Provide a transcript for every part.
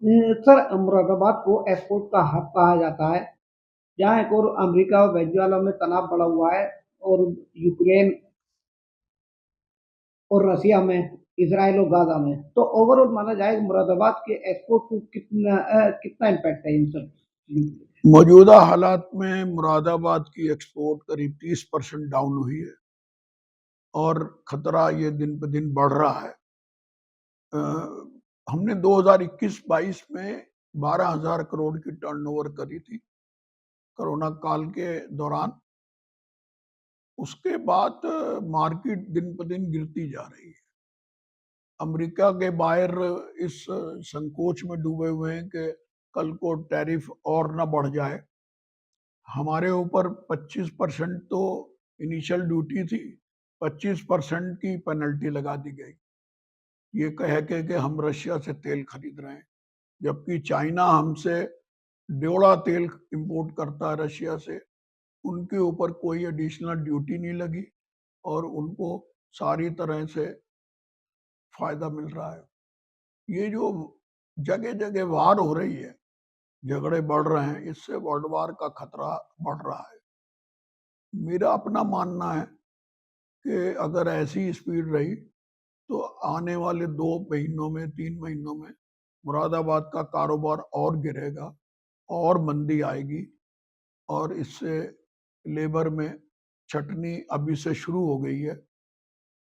Sir, Moradabad को export का hub कहा जाता है, जहाँ एक ओर अमेरिका और वेनेजुएला में तनाव बढ़ा हुआ है और यूक्रेन और रसिया में, इज़राइल और गाज़ा में। तो ओवरऑल माना जाए मुरादाबाद के एक्सपोर्ट को कितना इम्पैक्ट है इन सब चीज़ों पे? मौजूदा हालात में मुरादाबाद की एक्सपोर्ट करीब 30% डाउन हुई है और खतरा ये दिन पे दिन बढ़ रहा है। हमने 2021-22 में 12,000 करोड़ की टर्नओवर करी थी कोरोना काल के दौरान। उसके बाद मार्केट दिन पर दिन गिरती जा रही है। अमेरिका के बायर इस संकोच में डूबे हुए हैं कि कल को टैरिफ और ना बढ़ जाए। हमारे ऊपर 25% तो इनिशियल ड्यूटी थी, 25% की पेनल्टी लगा दी गई, ये कह के कि हम रशिया से तेल खरीद रहे हैं, जबकि चाइना हमसे डेढ़ा तेल इंपोर्ट करता है रशिया से। उनके ऊपर कोई एडिशनल ड्यूटी नहीं लगी और उनको सारी तरह से फायदा मिल रहा है। ये जो जगह जगह वार हो रही है, झगड़े बढ़ रहे हैं, इससे वर्ल्ड वार का खतरा बढ़ रहा है। मेरा अपना मानना है कि अगर ऐसी स्पीड रही तो आने वाले 2 महीनों में, 3 महीनों में मुरादाबाद का कारोबार और गिरेगा और मंदी आएगी और इससे लेबर में छटनी अभी से शुरू हो गई है।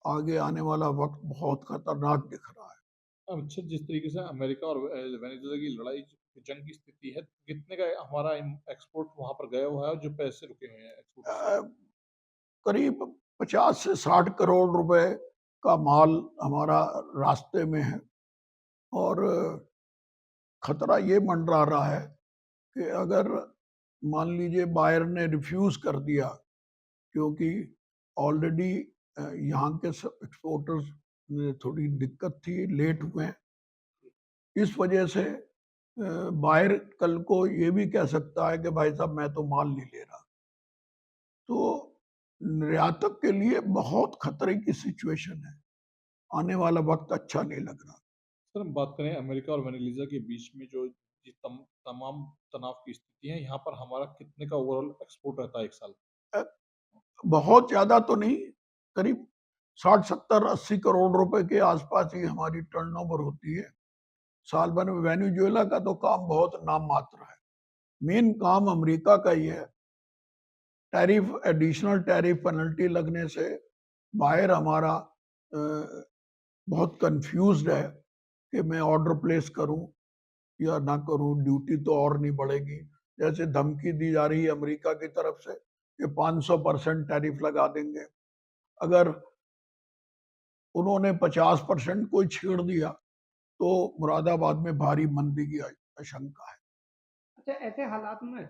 आगे आने वाला वक्त बहुत खतरनाक दिख रहा है। अच्छा, जिस तरीके से अमेरिका और वेनेजुएला की लड़ाई जंग की स्थिति है, कितने का हमारा एक्सपोर्ट वहां पर गया हुआ है और जो पैसे रुके हुए हैं एक्सपोर्ट से? करीब 50 से 60 करोड़ रुपए का माल हमारा रास्ते में है और खतरा ये मंडरा रहा है कि अगर मान लीजिए बायर ने रिफ्यूज कर दिया, क्योंकि ऑलरेडी यहाँ के एक्सपोर्टर्स में थोड़ी दिक्कत थी, लेट हुए हैं, इस वजह से बायर कल को ये भी कह सकता है कि भाई साहब मैं तो माल नहीं ले रहा। तो निर्यातक के लिए बहुत खतरे की सिचुएशन है। आने वाला वक्त अच्छा नहीं लग रहा। सर, हम बात करें अमेरिका और वेनेजुएला के बीच में जो तमाम तनाव की स्थिति है, यहाँ पर हमारा कितने का ओवरऑल एक्सपोर्ट रहता है एक साल? बहुत ज्यादा तो नहीं, करीब 60, 70, 80 करोड़ रुपए के आसपास ही हमारी टर्नओवर होती है साल भर में। वेनेजुएला का तो काम बहुत नाम मात्र है। मेन काम अमेरिका का ही है। टैरिफ, एडिशनल टैरिफ पेनल्टी लगने से बायर हमारा बहुत कंफ्यूज्ड है कि मैं ऑर्डर प्लेस करूं या ना करूं, ड्यूटी तो और नहीं बढ़ेगी। जैसे धमकी दी जा रही है अमेरिका की तरफ से कि 500% टैरिफ लगा देंगे। अगर उन्होंने 50% कोई छेड़ दिया तो मुरादाबाद में भारी मंदी की आशंका है। अच्छा, ऐसे हालात में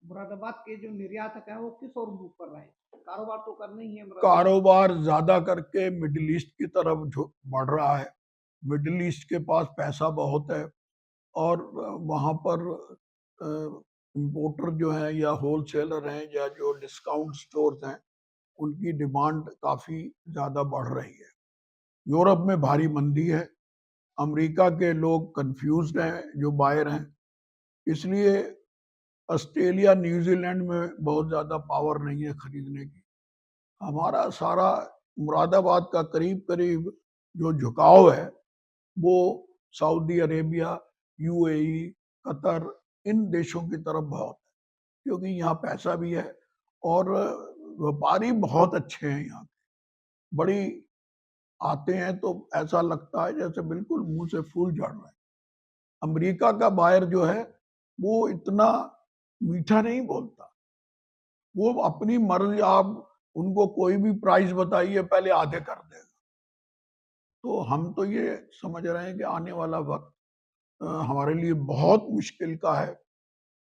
मुरादाबाद के जो निर्यातक हैं वो किस ओर मुँह कर रहे हैं? कारोबार तो करना ही है मुरादाबाद। कारोबार ज्यादा करके मिडिल ईस्ट की तरफ बढ़ रहा है। मिडिल ईस्ट के पास पैसा बहुत है और वहां पर इंपोर्टर जो है या होलसेलर हैं या जो डिस्काउंट स्टोर्स हैं, उनकी डिमांड काफी ज्यादा बढ़ रही है। यूरोप में भारी मंदी है। अमेरिका के लोग कंफ्यूज्ड हैं जो बायर हैं, इसलिए ऑस्ट्रेलिया, न्यूजीलैंड में बहुत ज्यादा पावर नहीं है खरीदने की। हमारा सारा मुरादाबाद का करीब करीब जो झुकाव है वो सऊदी अरेबिया, यूएई, कतर, इन देशों की तरफ बहुत है, क्योंकि यहाँ पैसा भी है और व्यापारी बहुत अच्छे हैं यहाँ के। बड़ी आते हैं तो ऐसा लगता है जैसे बिल्कुल मुंह से फूल झड़ रहे हैं। अमेरिका का बायर जो है वो इतना मीठा नहीं बोलता। वो अपनी मर्जी, आप उनको कोई भी प्राइस बताइए पहले आधे कर देगा। तो हम तो ये समझ रहे हैं कि आने वाला वक्त हमारे लिए बहुत मुश्किल का है।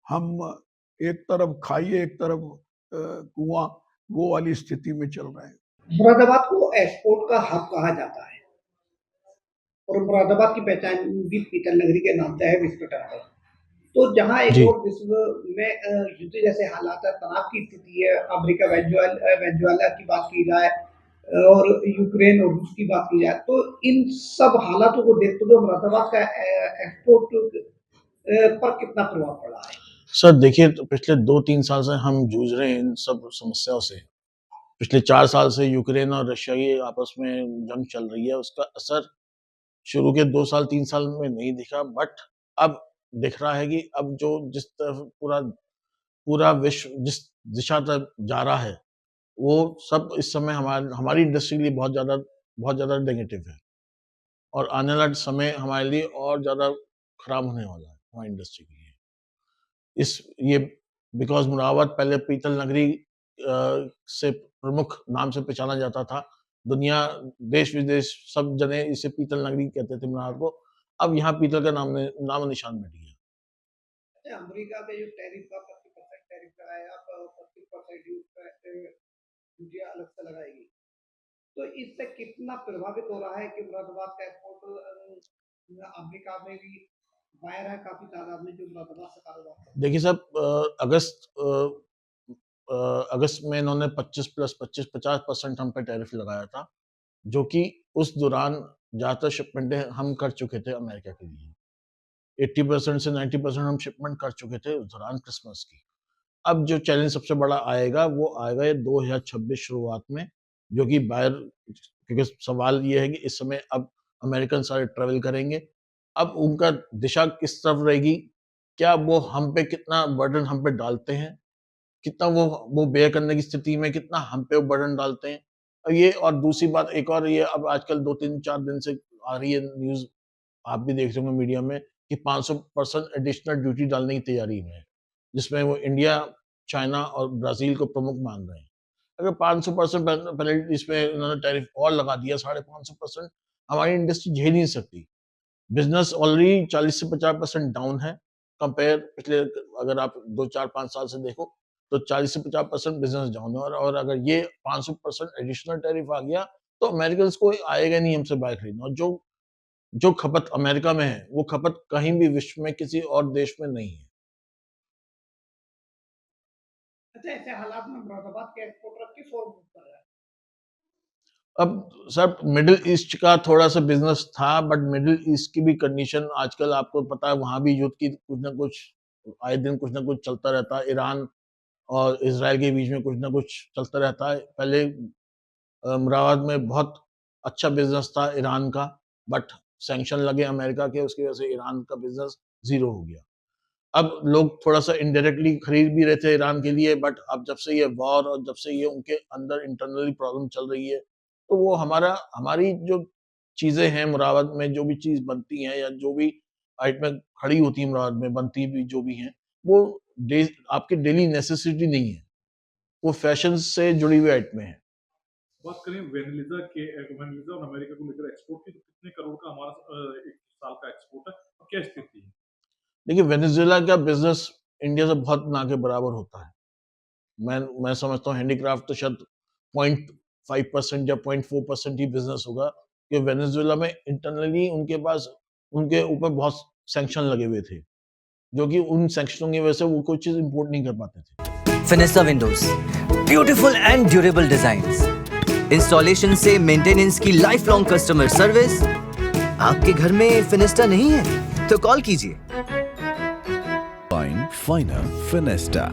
हम एक तरफ खाइए एक तरफ कुआं, वो वाली स्थिति में चल रहे हैं। मुरादाबाद को एक्सपोर्ट का हब कहा जाता है और मुरादाबाद की पहचान भी पीतल नगरी के नाम से है, विश्व टेम्पल। तो जहाँ एक जी। और विश्व में युद्ध जैसे हालात है, तनाव की स्थिति है, अमेरिका वेनेजुएला की बात की जाए और यूक्रेन और रूस की बात की जाए, तो इन सब हालातों को देखते हुए मुरादाबाद का एक्सपोर्ट पर कितना प्रभाव पड़ा है? सर देखिए, तो पिछले 2-3 साल से हम जूझ रहे हैं इन सब समस्याओं से। पिछले 4 साल से यूक्रेन और रशिया की आपस में जंग चल रही है, उसका असर शुरू के 2 साल 3 साल में नहीं दिखा, बट अब दिख रहा है कि अब जो जिस तरफ पूरा पूरा विश्व जिस दिशा तरफ जा रहा है, वो सब इस समय हमारी इंडस्ट्री के लिए बहुत ज़्यादा नेगेटिव है और आने वाला समय हमारे लिए और ज़्यादा खराब होने वाला है, हमारी इंडस्ट्री के लिए। ये बिकॉज़ मुरादाबाद पहले पीतल नगरी से प्रमुख नाम से पहचाना जाता था। दुनिया, देश-विदेश सब जने इसे पीतल नगरी कहते थे मुरादाबाद को। अब यहाँ पीतल का नामो-निशान मिट गया। अच्छा, अमेरिका का जो टैरिफ का 25% टैरिफ लगाया, अब 25% ड्यूटी अलग से लगाएगी। तो इससे कितना प्रभावित हो रहा है कि मुरादाबाद का एक्सपोर्ट अमेरिका में भी वायर है काफ़ी तादाद में जो मुरादाबाद से कारोबार करते हैं। देखिए साहब, अगस्त में इन्होंने 25 प्लस 25 50% हम पे टैरिफ लगाया था, जो कि उस दौरान ज़्यादातर शिपमेंटें हम कर चुके थे अमेरिका के लिए। 80% से 90% हम शिपमेंट कर चुके थे उस दौरान क्रिसमस की। अब जो चैलेंज सबसे बड़ा आएगा, वो आएगा ये 2026 शुरुआत में, जो कि बाहर, क्योंकि सवाल ये है कि इस समय अब अमेरिकन सारे ट्रैवल करेंगे। अब उनका दिशा किस तरफ रहेगी? क्या वो हम पे कितना बर्डन हम पे डालते हैं? कितना वो बेयर करने की स्थिति में कितना हम पे बर्डन डालते हैं? और ये, और दूसरी बात एक और, ये अब आजकल 2-3-4 दिन से आ रही है न्यूज़, आप भी देख रहे होंगे मीडिया में, कि 500% एडिशनल ड्यूटी डालने की तैयारी में है, जिसमें वो इंडिया, चाइना और ब्राज़ील को प्रमुख मान रहे हैं। अगर 500% पेनल्टी इसमें उन्होंने टैरिफ और लगा दिया, 550%, हमारी इंडस्ट्री झेल नहीं सकती। बिज़नेस ऑलरेडी 40 से 50% डाउन है, कंपेयर पिछले, अगर आप 2, 4, 5 साल से देखो, तो 40 से 50% बिज़नेस डाउन है, और अगर ये 500% एडिशनल टैरिफ आ गया, तो अमेरिकन्स को आएगा नहीं हमसे बाइक खरीदना, और जो खपत अमेरिका में है, वो खपत कहीं भी विश्व में किसी और देश में नहीं है। अच्छा, ऐसे हालात में मुरादाबाद के एक्सपोर्टर किस ओर मुँह कर रहा है? अब सर, मिडल ईस्ट का थोड़ा-सा बिज़नेस था, बट मिडल ईस्ट की भी कंडीशन आजकल आपको पता है, वहाँ भी युद्ध की कुछ न कुछ, आए दिन कुछ न कुछ चलता रहता है। ईरान और इज़राइल के बीच में कुछ न कुछ चलता रहता है। पहले मुरादाबाद में बहुत अच्छा बिज़नेस था ईरान का, बट सैंक्शन लगे अमेरिका के, उसकी वजह से ईरान का बिज़नेस ज़ीरो हो गया। अब लोग थोड़ा-सा इनडायरेक्टली खरीद भी रहे थे ईरान के लिए, बट अब जब से ये वॉर और जब से ये उनके अंदर इंटरनली प्रॉब्लम चल रही है, तो वो हमारी जो चीज़ें हैं मुरादाबाद में, जो भी चीज़ बनती हैं या जो भी आइटमें खड़ी होती हैं मुरादाबाद में, बनती भी जो भी हैं, वो आपकी डेली नेसेसिटी नहीं है। वो फैशन से जुड़ी हुई आइटमें हैं। बात करें वेनेजुएला और अमेरिका को लेकर एक्सपोर्ट की, तो कितने करोड़ का हमारा एक साल का एक्सपोर्ट है और क्या स्थिति है? देखिए, वेनेजुएला का बिज़नेस इंडिया से बहुत ना के बराबर होता है। मैं समझता हूँ हैंडीक्राफ्ट तो शायद 0.5% या 0.4% ही बिज़नेस होगा, कि वेनेजुएला में इंटरनली उनके ऊपर बहुत सैंक्शन लगे हुए थे, जो कि उन सैंक्शनों की वजह से वो कोई चीज़ इम्पोर्ट नहीं कर पाते थे। Fenesta windows, beautiful and durable designs, installation से मेंटेनेंस की लाइफ लॉन्ग कस्टमर सर्विस। आपके घर में फिनिस्टा नहीं है तो कॉल कीजिए। Find Finer Finesta.